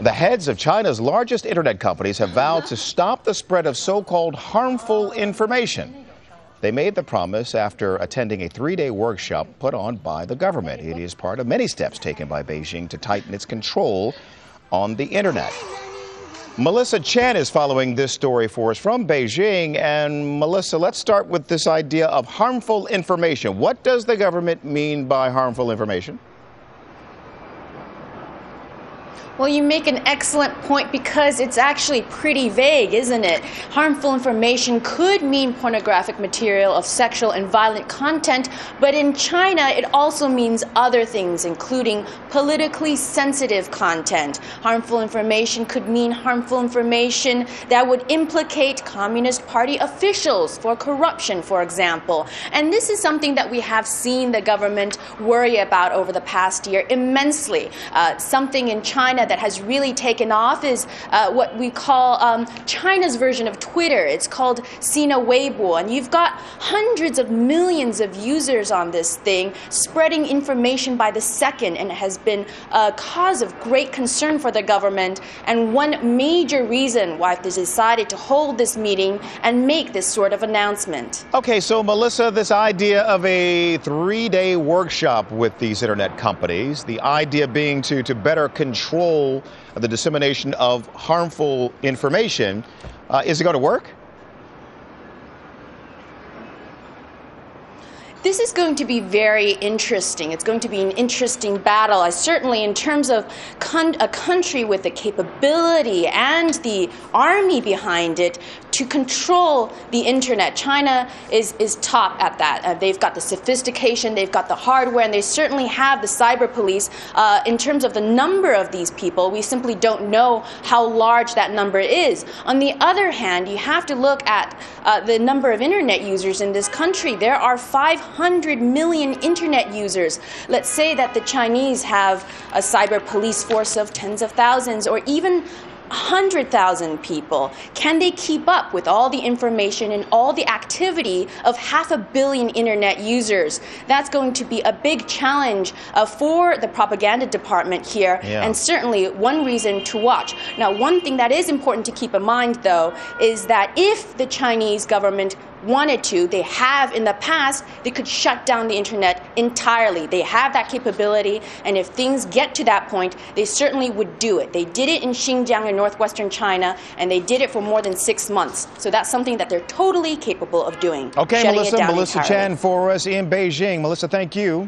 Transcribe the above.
The heads of China's largest internet companies have vowed to stop the spread of so-called harmful information. They made the promise after attending a 3-day workshop put on by the government. It is part of many steps taken by Beijing to tighten its control on the internet. Melissa Chan is following this story for us from Beijing. And Melissa, let's start with this idea of harmful information. What does the government mean by harmful information? Well, you make an excellent point because it's actually pretty vague, isn't it? Harmful information could mean pornographic material of sexual and violent content, but in China it also means other things, including politically sensitive content. Harmful information could mean harmful information that would implicate Communist Party officials for corruption, for example. And this is something that we have seen the government worry about over the past year immensely. Something in China that has really taken off is what we call China's version of Twitter. It's called Sina Weibo, and you've got hundreds of millions of users on this thing spreading information by the second, and it has been a cause of great concern for the government and one major reason why they decided to hold this meeting and make this sort of announcement. Okay, so Melissa, this idea of a 3-day workshop with these internet companies, the idea being to better control the dissemination of harmful information. Is it going to work? This is going to be very interesting. It's going to be an interesting battle. Certainly in terms of a country with the capability and the army behind it to control the internet. China is top at that. They've got the sophistication, they've got the hardware, and they certainly have the cyber police. In terms of the number of these people, we simply don't know how large that number is. On the other hand, you have to look at the number of internet users in this country. There are 500 million internet users. Let's say that the Chinese have a cyber police force of tens of thousands or even 100,000 people. Can they keep up with all the information and all the activity of 500 million internet users? That's going to be a big challenge for the propaganda department here, and certainly one reason to watch. Now, one thing that is important to keep in mind, though, is that if the Chinese government wanted to, they have in the past, they could shut down the internet entirely. They have that capability, and if things get to that point, they certainly would do it. They did it in Xinjiang in northwestern China, and they did it for more than 6 months. So that's something that they're totally capable of doing. Okay, Melissa Chan for us in Beijing. Melissa, thank you.